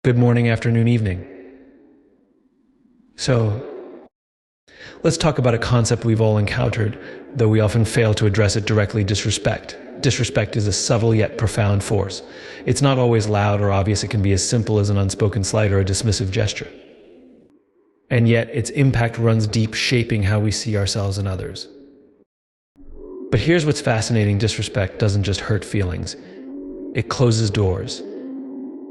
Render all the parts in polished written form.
Good morning, afternoon, evening. So, let's talk about a concept we've all encountered, though we often fail to address it directly: disrespect. Disrespect is a subtle yet profound force. It's not always loud or obvious. It can be as simple as an unspoken slight or a dismissive gesture. And yet, its impact runs deep, shaping how we see ourselves and others. But here's what's fascinating: disrespect doesn't just hurt feelings, it closes doors.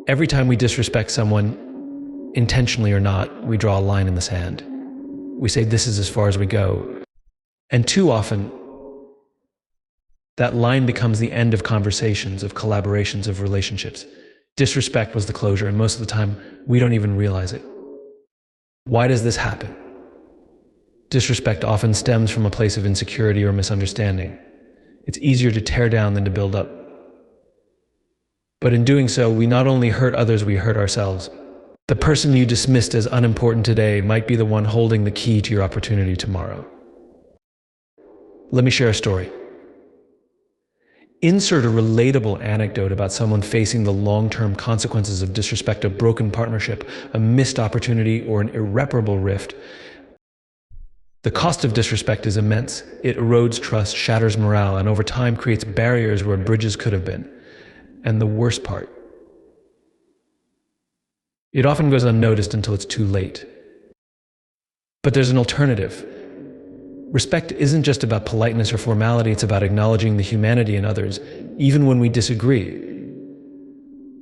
Every time we disrespect someone, intentionally or not, we draw a line in the sand. We say, this is as far as we go. And too often, that line becomes the end of conversations, of collaborations, of relationships. Disrespect was the closure, and most of the time, we don't even realize it. Why does this happen? Disrespect often stems from a place of insecurity or misunderstanding. It's easier to tear down than to build up. But in doing so, we not only hurt others, we hurt ourselves. The person you dismissed as unimportant today might be the one holding the key to your opportunity tomorrow. Let me share a story. Insert a relatable anecdote about someone facing the long-term consequences of disrespect: a broken partnership, a missed opportunity, or an irreparable rift. The cost of disrespect is immense. It erodes trust, shatters morale, and over time creates barriers where bridges could have been. And the worst part, it often goes unnoticed until it's too late. But there's an alternative. Respect isn't just about politeness or formality, it's about acknowledging the humanity in others, even when we disagree.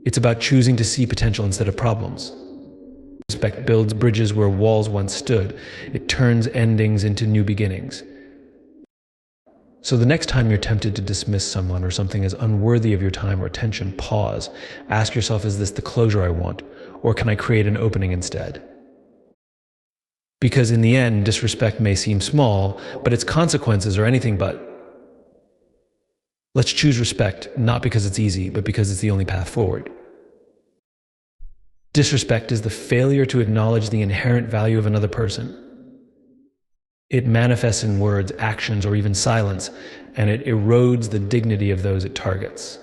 It's about choosing to see potential instead of problems. Respect builds bridges where walls once stood. It turns endings into new beginnings. So the next time you're tempted to dismiss someone or something as unworthy of your time or attention, pause. Ask yourself, is this the closure I want? Or can I create an opening instead? Because in the end, disrespect may seem small, but its consequences are anything but. Let's choose respect, not because it's easy, but because it's the only path forward. Disrespect is the failure to acknowledge the inherent value of another person. It manifests in words, actions, or even silence, and it erodes the dignity of those it targets.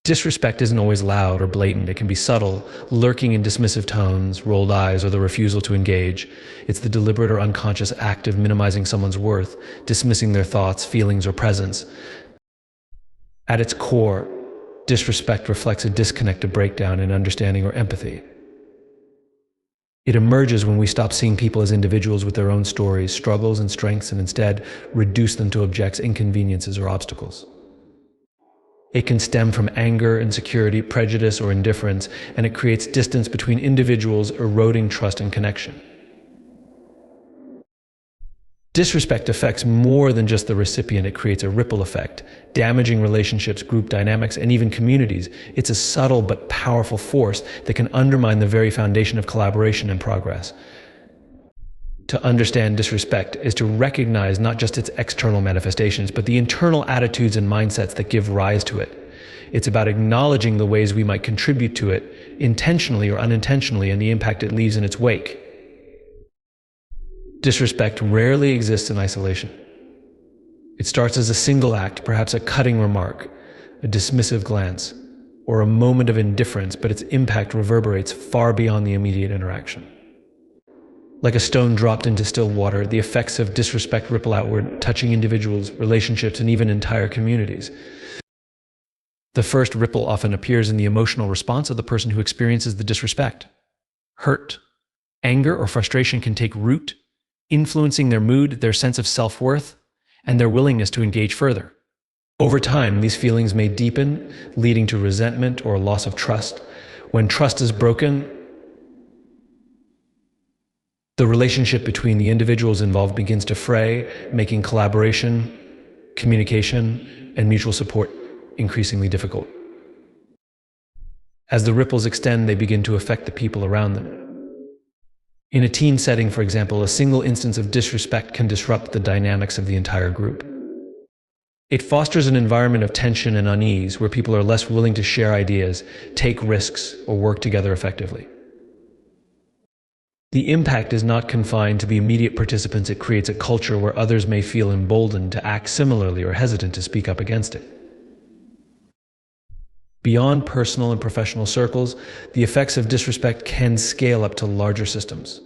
Disrespect isn't always loud or blatant. It can be subtle, lurking in dismissive tones, rolled eyes, or the refusal to engage. It's the deliberate or unconscious act of minimizing someone's worth, dismissing their thoughts, feelings, or presence. At its core, disrespect reflects a disconnect, a breakdown in understanding or empathy. It emerges when we stop seeing people as individuals with their own stories, struggles, and strengths, and instead reduce them to objects, inconveniences, or obstacles. It can stem from anger, insecurity, prejudice, or indifference, and it creates distance between individuals, eroding trust and connection. Disrespect affects more than just the recipient. It creates a ripple effect, damaging relationships, group dynamics, and even communities. It's a subtle but powerful force that can undermine the very foundation of collaboration and progress. To understand disrespect is to recognize not just its external manifestations, but the internal attitudes and mindsets that give rise to it. It's about acknowledging the ways we might contribute to it, intentionally or unintentionally, and the impact it leaves in its wake. Disrespect rarely exists in isolation. It starts as a single act, perhaps a cutting remark, a dismissive glance, or a moment of indifference, but its impact reverberates far beyond the immediate interaction. Like a stone dropped into still water, the effects of disrespect ripple outward, touching individuals, relationships, and even entire communities. The first ripple often appears in the emotional response of the person who experiences the disrespect. Hurt, anger, or frustration can take root, influencing their mood, their sense of self-worth, and their willingness to engage further. Over time, these feelings may deepen, leading to resentment or loss of trust. When trust is broken, the relationship between the individuals involved begins to fray, making collaboration, communication, and mutual support increasingly difficult. As the ripples extend, they begin to affect the people around them. In a team setting, for example, a single instance of disrespect can disrupt the dynamics of the entire group. It fosters an environment of tension and unease where people are less willing to share ideas, take risks, or work together effectively. The impact is not confined to the immediate participants. It creates a culture where others may feel emboldened to act similarly or hesitant to speak up against it. Beyond personal and professional circles, the effects of disrespect can scale up to larger systems.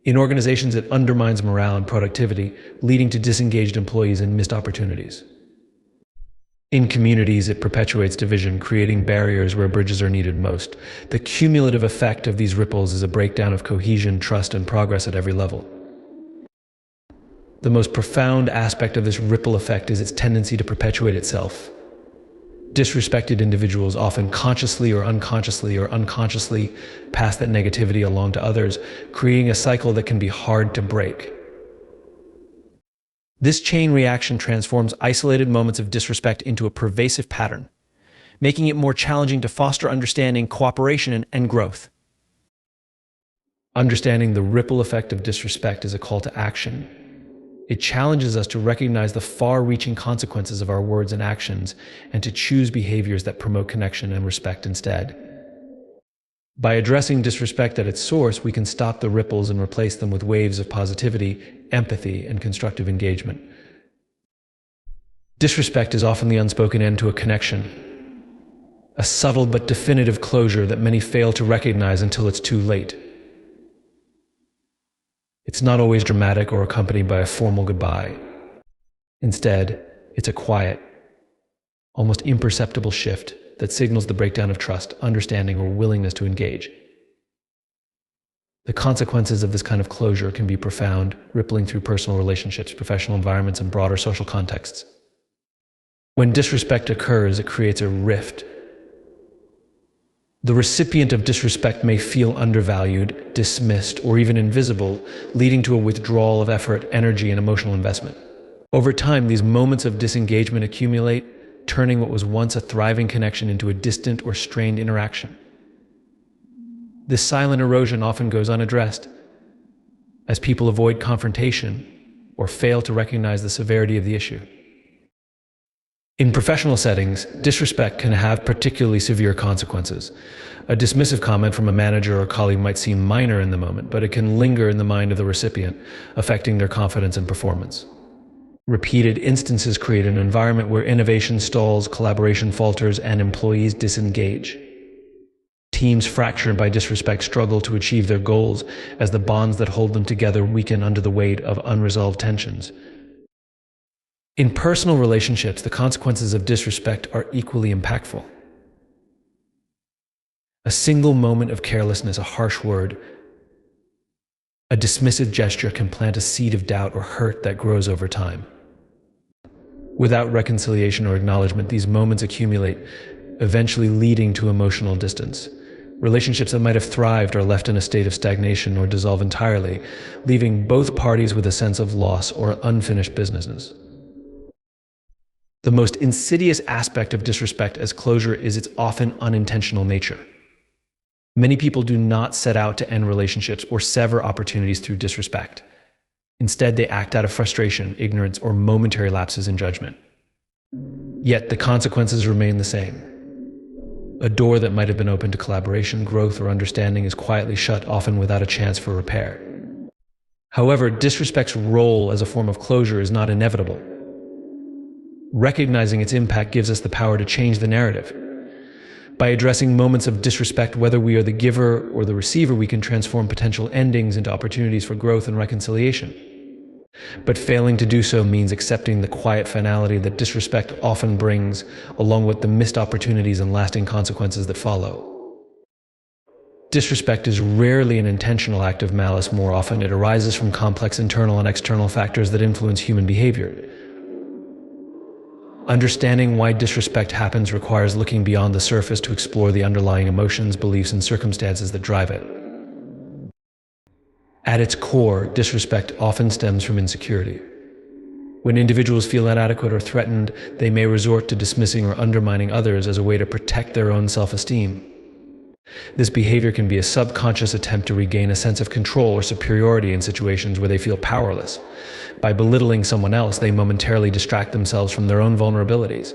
In organizations, it undermines morale and productivity, leading to disengaged employees and missed opportunities. In communities, it perpetuates division, creating barriers where bridges are needed most. The cumulative effect of these ripples is a breakdown of cohesion, trust, and progress at every level. The most profound aspect of this ripple effect is its tendency to perpetuate itself. Disrespected individuals often consciously or unconsciously pass that negativity along to others, creating a cycle that can be hard to break. This chain reaction transforms isolated moments of disrespect into a pervasive pattern, making it more challenging to foster understanding, cooperation, and growth. Understanding the ripple effect of disrespect is a call to action. It challenges us to recognize the far-reaching consequences of our words and actions and to choose behaviors that promote connection and respect instead. By addressing disrespect at its source, we can stop the ripples and replace them with waves of positivity, empathy, and constructive engagement. Disrespect is often the unspoken end to a connection, a subtle but definitive closure that many fail to recognize until it's too late. It's not always dramatic or accompanied by a formal goodbye. Instead, it's a quiet, almost imperceptible shift that signals the breakdown of trust, understanding, or willingness to engage. The consequences of this kind of closure can be profound, rippling through personal relationships, professional environments, and broader social contexts. When disrespect occurs, it creates a rift. The recipient of disrespect may feel undervalued, dismissed, or even invisible, leading to a withdrawal of effort, energy, and emotional investment. Over time, these moments of disengagement accumulate, turning what was once a thriving connection into a distant or strained interaction. This silent erosion often goes unaddressed, as people avoid confrontation or fail to recognize the severity of the issue. In professional settings, disrespect can have particularly severe consequences. A dismissive comment from a manager or colleague might seem minor in the moment, but it can linger in the mind of the recipient, affecting their confidence and performance. Repeated instances create an environment where innovation stalls, collaboration falters, and employees disengage. Teams fractured by disrespect struggle to achieve their goals as the bonds that hold them together weaken under the weight of unresolved tensions. In personal relationships, the consequences of disrespect are equally impactful. A single moment of carelessness, a harsh word, a dismissive gesture can plant a seed of doubt or hurt that grows over time. Without reconciliation or acknowledgement, these moments accumulate, eventually leading to emotional distance. Relationships that might have thrived are left in a state of stagnation or dissolve entirely, leaving both parties with a sense of loss or unfinished business. The most insidious aspect of disrespect as closure is its often unintentional nature. Many people do not set out to end relationships or sever opportunities through disrespect. Instead, they act out of frustration, ignorance, or momentary lapses in judgment. Yet the consequences remain the same. A door that might have been open to collaboration, growth, or understanding is quietly shut, often without a chance for repair. However, disrespect's role as a form of closure is not inevitable. Recognizing its impact gives us the power to change the narrative. By addressing moments of disrespect, whether we are the giver or the receiver, we can transform potential endings into opportunities for growth and reconciliation. But failing to do so means accepting the quiet finality that disrespect often brings, along with the missed opportunities and lasting consequences that follow. Disrespect is rarely an intentional act of malice. More often, it arises from complex internal and external factors that influence human behavior. Understanding why disrespect happens requires looking beyond the surface to explore the underlying emotions, beliefs, and circumstances that drive it. At its core, disrespect often stems from insecurity. When individuals feel inadequate or threatened, they may resort to dismissing or undermining others as a way to protect their own self-esteem. This behavior can be a subconscious attempt to regain a sense of control or superiority in situations where they feel powerless. By belittling someone else, they momentarily distract themselves from their own vulnerabilities.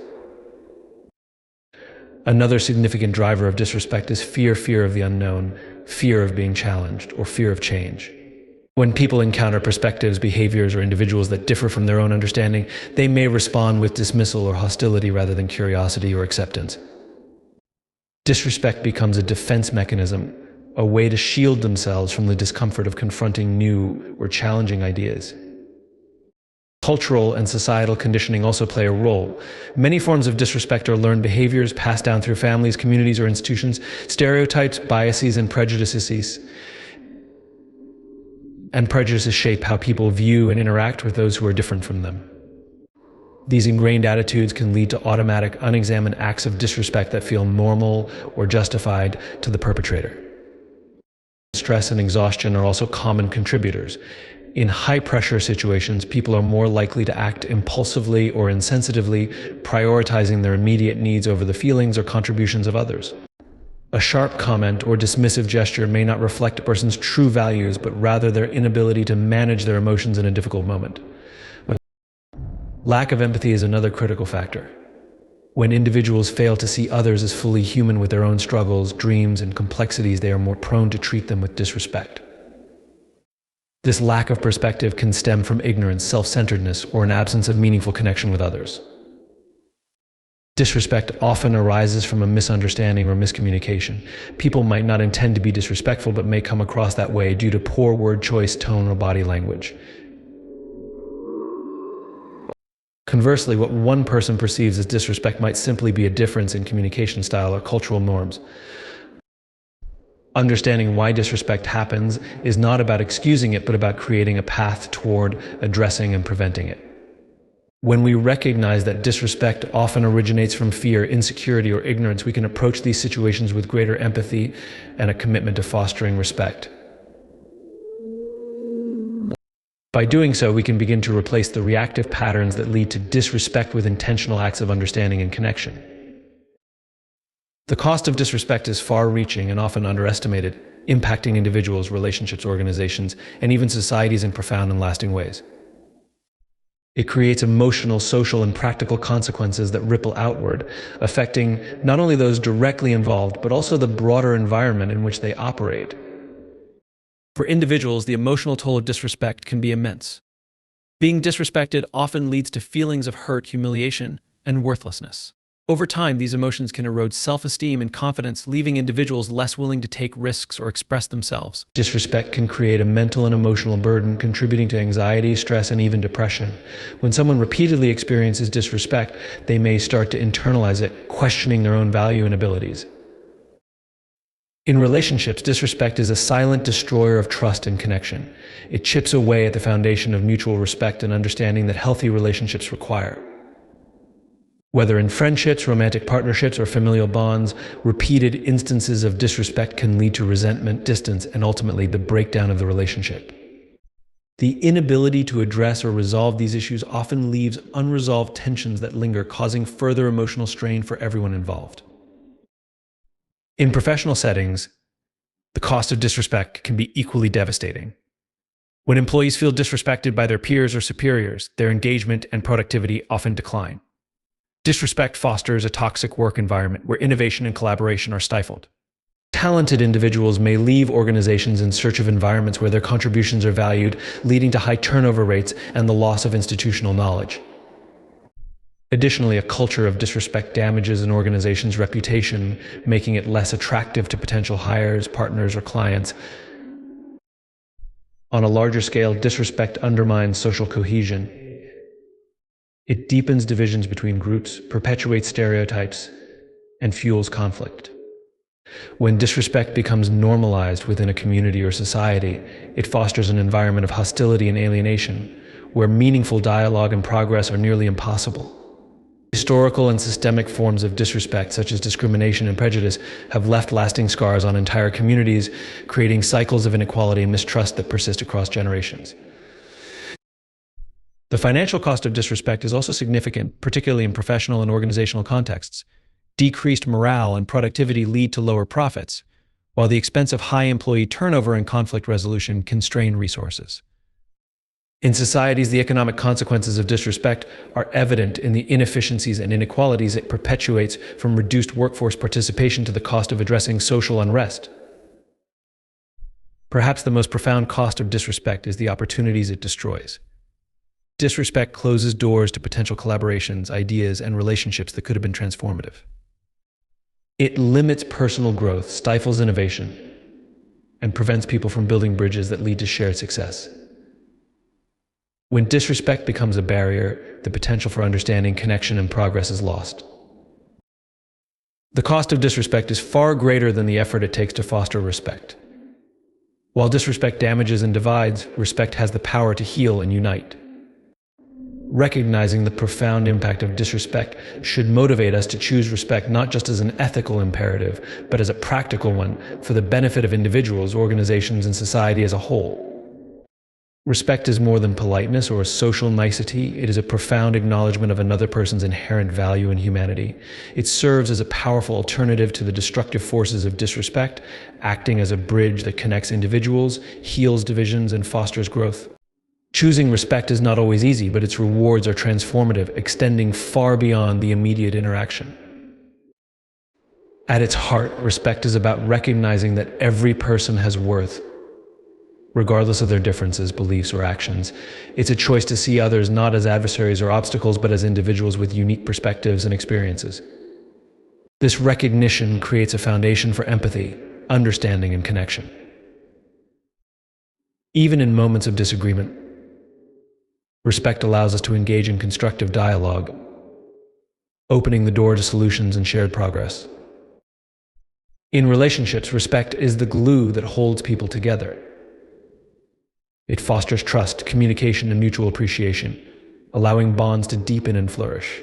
Another significant driver of disrespect is fear of the unknown, fear of being challenged, or fear of change. When people encounter perspectives, behaviors, or individuals that differ from their own understanding, they may respond with dismissal or hostility rather than curiosity or acceptance. Disrespect becomes a defense mechanism, a way to shield themselves from the discomfort of confronting new or challenging ideas. Cultural and societal conditioning also play a role. Many forms of disrespect are learned behaviors passed down through families, communities, or institutions. Stereotypes, biases, and prejudices shape how people view and interact with those who are different from them. These ingrained attitudes can lead to automatic, unexamined acts of disrespect that feel normal or justified to the perpetrator. Stress and exhaustion are also common contributors. In high-pressure situations, people are more likely to act impulsively or insensitively, prioritizing their immediate needs over the feelings or contributions of others. A sharp comment or dismissive gesture may not reflect a person's true values, but rather their inability to manage their emotions in a difficult moment. Lack of empathy is another critical factor. When individuals fail to see others as fully human with their own struggles, dreams, and complexities, they are more prone to treat them with disrespect. This lack of perspective can stem from ignorance, self-centeredness, or an absence of meaningful connection with others. Disrespect often arises from a misunderstanding or miscommunication. People might not intend to be disrespectful, but may come across that way due to poor word choice, tone, or body language. Conversely, what one person perceives as disrespect might simply be a difference in communication style or cultural norms. Understanding why disrespect happens is not about excusing it, but about creating a path toward addressing and preventing it. When we recognize that disrespect often originates from fear, insecurity, or ignorance, we can approach these situations with greater empathy and a commitment to fostering respect. By doing so, we can begin to replace the reactive patterns that lead to disrespect with intentional acts of understanding and connection. The cost of disrespect is far-reaching and often underestimated, impacting individuals, relationships, organizations, and even societies in profound and lasting ways. It creates emotional, social, and practical consequences that ripple outward, affecting not only those directly involved, but also the broader environment in which they operate. For individuals, the emotional toll of disrespect can be immense. Being disrespected often leads to feelings of hurt, humiliation, and worthlessness. Over time, these emotions can erode self-esteem and confidence, leaving individuals less willing to take risks or express themselves. Disrespect can create a mental and emotional burden, contributing to anxiety, stress, and even depression. When someone repeatedly experiences disrespect, they may start to internalize it, questioning their own value and abilities. In relationships, disrespect is a silent destroyer of trust and connection. It chips away at the foundation of mutual respect and understanding that healthy relationships require. Whether in friendships, romantic partnerships, or familial bonds, repeated instances of disrespect can lead to resentment, distance, and ultimately the breakdown of the relationship. The inability to address or resolve these issues often leaves unresolved tensions that linger, causing further emotional strain for everyone involved. In professional settings, the cost of disrespect can be equally devastating. When employees feel disrespected by their peers or superiors, their engagement and productivity often decline. Disrespect fosters a toxic work environment where innovation and collaboration are stifled. Talented individuals may leave organizations in search of environments where their contributions are valued, leading to high turnover rates and the loss of institutional knowledge. Additionally, a culture of disrespect damages an organization's reputation, making it less attractive to potential hires, partners, or clients. On a larger scale, disrespect undermines social cohesion. It deepens divisions between groups, perpetuates stereotypes, and fuels conflict. When disrespect becomes normalized within a community or society, it fosters an environment of hostility and alienation, where meaningful dialogue and progress are nearly impossible. Historical and systemic forms of disrespect, such as discrimination and prejudice, have left lasting scars on entire communities, creating cycles of inequality and mistrust that persist across generations. The financial cost of disrespect is also significant, particularly in professional and organizational contexts. Decreased morale and productivity lead to lower profits, while the expense of high employee turnover and conflict resolution constrain resources. In societies, the economic consequences of disrespect are evident in the inefficiencies and inequalities it perpetuates, from reduced workforce participation to the cost of addressing social unrest. Perhaps the most profound cost of disrespect is the opportunities it destroys. Disrespect closes doors to potential collaborations, ideas, and relationships that could have been transformative. It limits personal growth, stifles innovation, and prevents people from building bridges that lead to shared success. When disrespect becomes a barrier, the potential for understanding, connection, and progress is lost. The cost of disrespect is far greater than the effort it takes to foster respect. While disrespect damages and divides, respect has the power to heal and unite. Recognizing the profound impact of disrespect should motivate us to choose respect not just as an ethical imperative, but as a practical one for the benefit of individuals, organizations, and society as a whole. Respect is more than politeness or a social nicety. It is a profound acknowledgement of another person's inherent value and humanity. It serves as a powerful alternative to the destructive forces of disrespect, acting as a bridge that connects individuals, heals divisions, and fosters growth. Choosing respect is not always easy, but its rewards are transformative, extending far beyond the immediate interaction. At its heart, respect is about recognizing that every person has worth, regardless of their differences, beliefs, or actions. It's a choice to see others not as adversaries or obstacles, but as individuals with unique perspectives and experiences. This recognition creates a foundation for empathy, understanding, and connection. Even in moments of disagreement, respect allows us to engage in constructive dialogue, opening the door to solutions and shared progress. In relationships, respect is the glue that holds people together. It fosters trust, communication, and mutual appreciation, allowing bonds to deepen and flourish.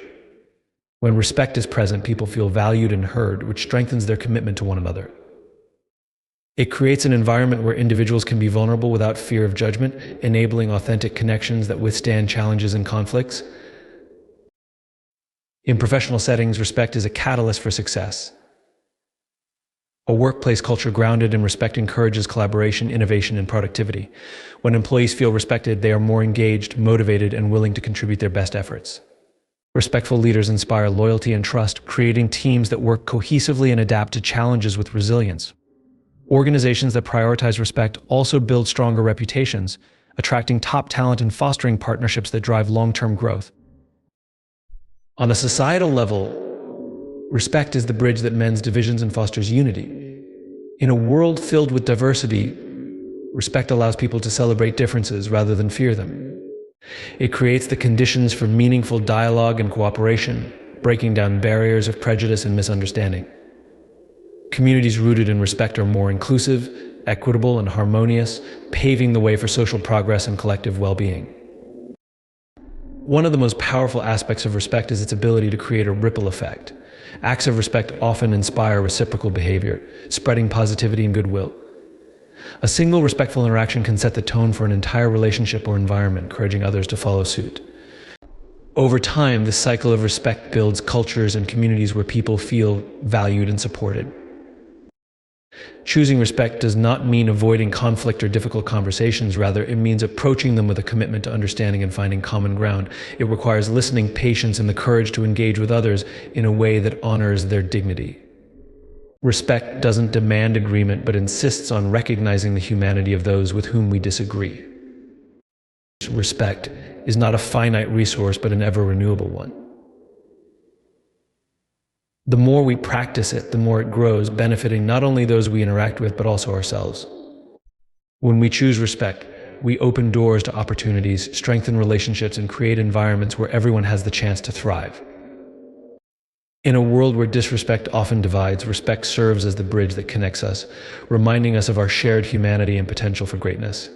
When respect is present, people feel valued and heard, which strengthens their commitment to one another. It creates an environment where individuals can be vulnerable without fear of judgment, enabling authentic connections that withstand challenges and conflicts. In professional settings, respect is a catalyst for success. A workplace culture grounded in respect encourages collaboration, innovation, and productivity. When employees feel respected, they are more engaged, motivated, and willing to contribute their best efforts. Respectful leaders inspire loyalty and trust, creating teams that work cohesively and adapt to challenges with resilience. Organizations that prioritize respect also build stronger reputations, attracting top talent and fostering partnerships that drive long-term growth. On a societal level, respect is the bridge that mends divisions and fosters unity. In a world filled with diversity, respect allows people to celebrate differences rather than fear them. It creates the conditions for meaningful dialogue and cooperation, breaking down barriers of prejudice and misunderstanding. Communities rooted in respect are more inclusive, equitable, and harmonious, paving the way for social progress and collective well-being. One of the most powerful aspects of respect is its ability to create a ripple effect. Acts of respect often inspire reciprocal behavior, spreading positivity and goodwill. A single respectful interaction can set the tone for an entire relationship or environment, encouraging others to follow suit. Over time, this cycle of respect builds cultures and communities where people feel valued and supported. Choosing respect does not mean avoiding conflict or difficult conversations. Rather, it means approaching them with a commitment to understanding and finding common ground. It requires listening, patience, and the courage to engage with others in a way that honors their dignity. Respect doesn't demand agreement, but insists on recognizing the humanity of those with whom we disagree. Respect is not a finite resource, but an ever-renewable one. The more we practice it, the more it grows, benefiting not only those we interact with, but also ourselves. When we choose respect, we open doors to opportunities, strengthen relationships, and create environments where everyone has the chance to thrive. In a world where disrespect often divides, respect serves as the bridge that connects us, reminding us of our shared humanity and potential for greatness.